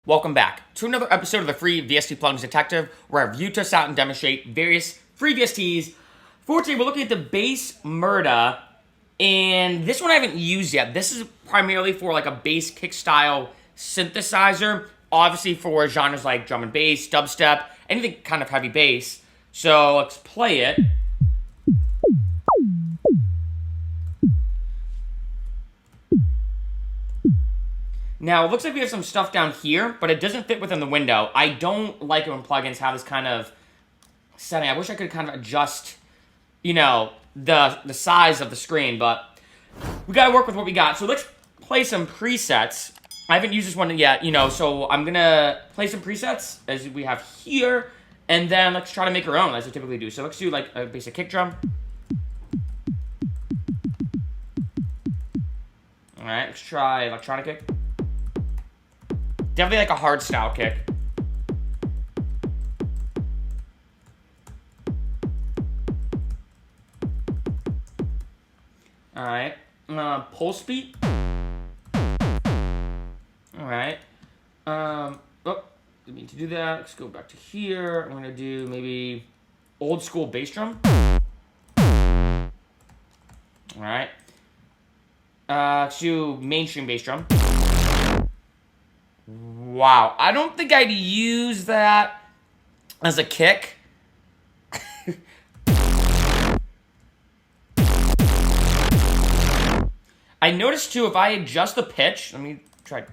Welcome back to another episode of the Free VST Plugins Detective, where I review, test out, and demonstrate various free VSTs. For today, we're looking at the Bazz Murda, and this one I haven't used yet. This is primarily for like a bass kick style synthesizer, obviously for genres like drum and bass, dubstep, anything kind of heavy bass. So let's play it. Now, it looks like we have some stuff down here, but it doesn't fit within the window. I don't like it when plugins have this kind of setting. I wish I could kind of adjust, you know, the size of the screen, but we gotta work with what we got. So let's play some presets. I haven't used this one yet, you know, so I'm gonna play some presets as we have here, and then let's try to make our own, as I typically do. So let's do, like, a basic kick drum. Alright, let's try electronic kick. Definitely like a hard style kick. Alright. Pulse beat. Alright. Oh, didn't mean to do that. Let's go back to here. I'm gonna do maybe old school bass drum. Alright. Let's do mainstream bass drum. Wow, I don't think I'd use that as a kick. I noticed too, if I adjust the pitch, let me try.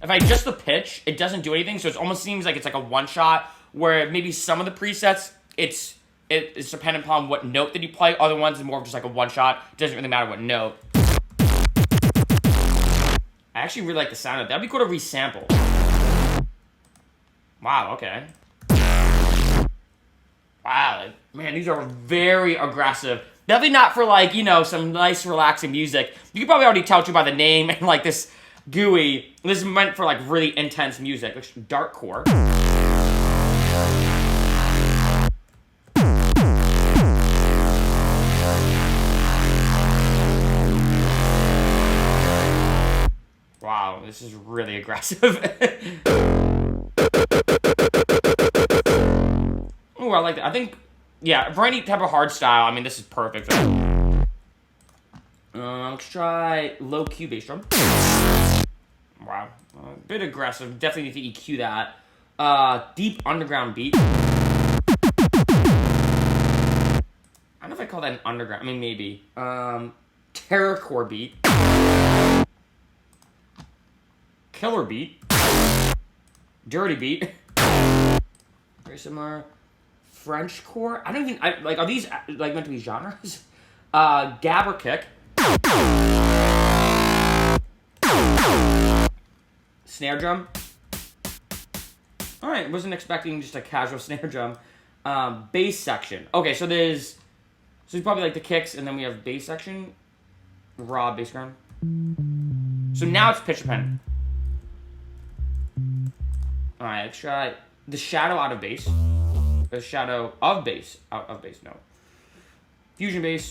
If I adjust the pitch, it doesn't do anything, so it almost seems like it's like a one shot, where maybe some of the presets, it's dependent upon what note that you play. Other ones is more of just like a one shot. It doesn't really matter what note. I actually really like the sound of that. That'd be cool to resample. Wow, okay. Wow, man, these are very aggressive. Definitely not for, like, you know, some nice relaxing music. You can probably already tell too by the name and like this GUI. This is meant for like really intense music, like darkcore. Wow, this is really aggressive. Ooh, I like that. I think, yeah, for any type of hard style, I mean, this is perfect. Let's try low Q bass drum. Wow, a bit aggressive. Definitely need to EQ that. Deep underground beat. I don't know if I call that an underground. I mean, maybe. Terrorcore beat. Killer beat. Dirty beat. Very similar. French core. I don't even, like, are these like meant to be genres? Gabber kick. Snare drum. Alright, wasn't expecting just a casual snare drum. Bass section. Okay, so there's probably like the kicks, and then we have bass section. Raw bass ground. So now it's pitch dependent. Alright, let's try the shadow out of bass. The shadow of bass. Out of bass, no. Fusion bass.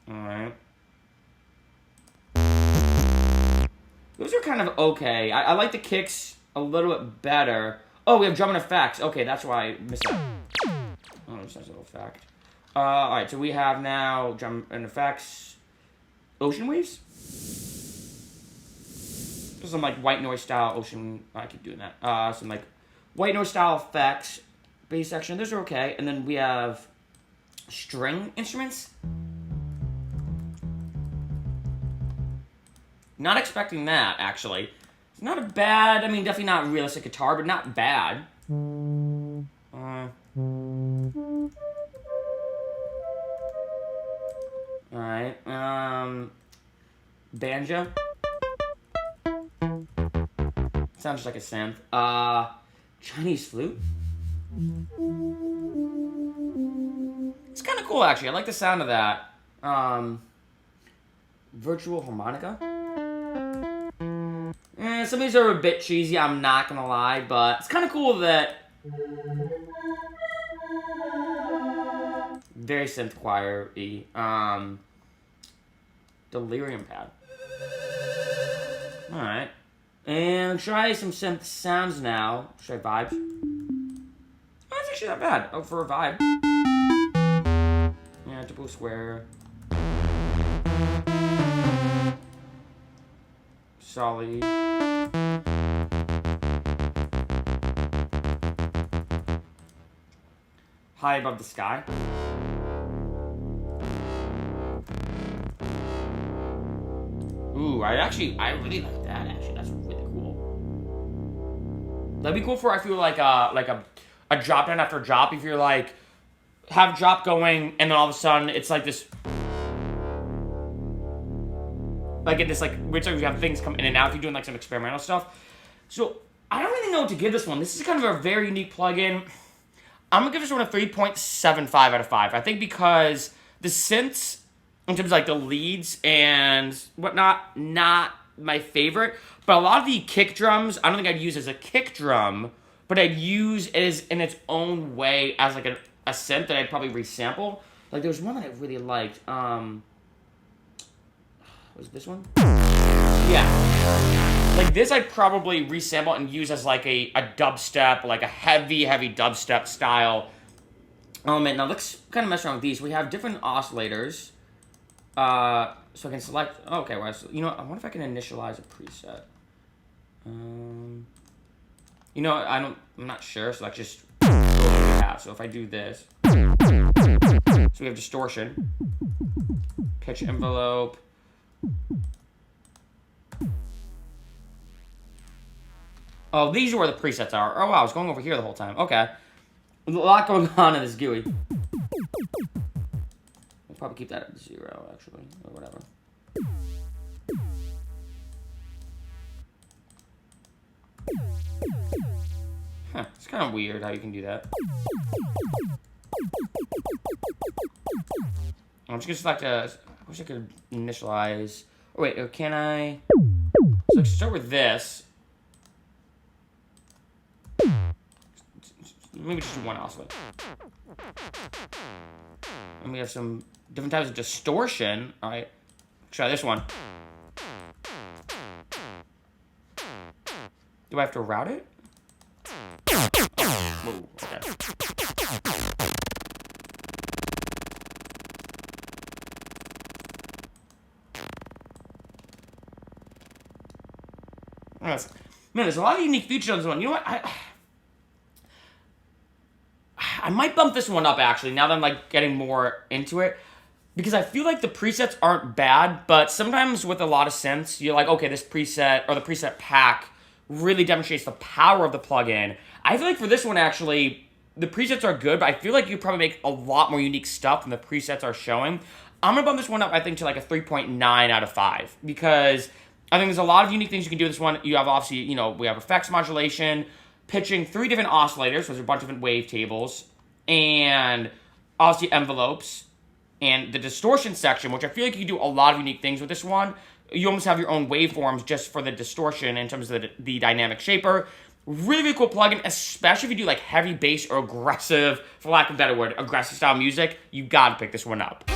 Alright. Those are kind of okay. I like the kicks a little bit better. Oh, we have drum and effects. Okay, that's why I missed that. Oh, just a little fact. Alright, so we have now drum and effects. Ocean waves? Some like white noise style ocean. I keep doing that. Some like white noise style effects, bass section. Those are okay. And then we have string instruments. Not expecting that, actually. It's not a bad. I mean, definitely not realistic guitar, but not bad. All right. Banjo. Sounds just like a synth. Chinese flute. It's kind of cool, actually. I like the sound of that. Virtual harmonica. Some of these are a bit cheesy, I'm not gonna lie, but it's kind of cool that very synth choir-y. Delirium pad. Alright. And try some synth sounds now. Should I vibes? Oh, that's actually not bad. Oh, for a vibe. Yeah, typical square. Solid. High above the sky. Ooh, I really like that, actually. That's really cool. That'd be cool for, I feel like a drop down after drop. If you're like, have drop going, and then all of a sudden, it's like this, like in this, like, which you have things come in and out if you're doing like some experimental stuff. So, I don't really know what to give this one. This is kind of a very unique plugin. I'm gonna give this one a 3.75 out of 5. I think because the synths, in terms of like the leads and whatnot, not my favorite. But a lot of the kick drums, I don't think I'd use as a kick drum, but I'd use it as in its own way as like a synth that I'd probably resample. Like there was one that I really liked. Was this one? Yeah. Like this I'd probably resample and use as like a dubstep, like a heavy dubstep style element. Now let's kind of mess around with these. We have different oscillators. So I can select, okay, well, you know, I wonder if I can initialize a preset. You know, I'm not sure, so let's just go with what we have. So if I do this, so we have distortion, pitch envelope, oh, these are where the presets are. Oh wow, I was going over here the whole time. Okay. A lot going on in this GUI. Probably keep that at 0, actually, or whatever. Huh, it's kind of weird how you can do that. I'm just gonna select I wish I could initialize. Oh, wait, can I? So let's start with this. Maybe just do one oscillator. And we have some different types of distortion. All right, try this one. Do I have to route it? Oh, whoa, okay. Man, there's a lot of unique features on this one. You know what? I might bump this one up, actually, now that I'm, like, getting more into it. Because I feel like the presets aren't bad, but sometimes with a lot of synths, you're like, okay, this preset, or the preset pack, really demonstrates the power of the plugin. I feel like for this one, actually, the presets are good, but I feel like you probably make a lot more unique stuff than the presets are showing. I'm going to bump this one up, I think, to, like, a 3.9 out of 5. Because I think there's a lot of unique things you can do with this one. You have, obviously, you know, we have effects modulation, pitching 3 different oscillators, so there's a bunch of different wavetables, and obviously envelopes, and the distortion section, which I feel like you can do a lot of unique things with this one. You almost have your own waveforms just for the distortion in terms of the dynamic shaper. Really, really cool plugin, especially if you do like heavy bass or aggressive, for lack of a better word, aggressive style music. You gotta pick this one up.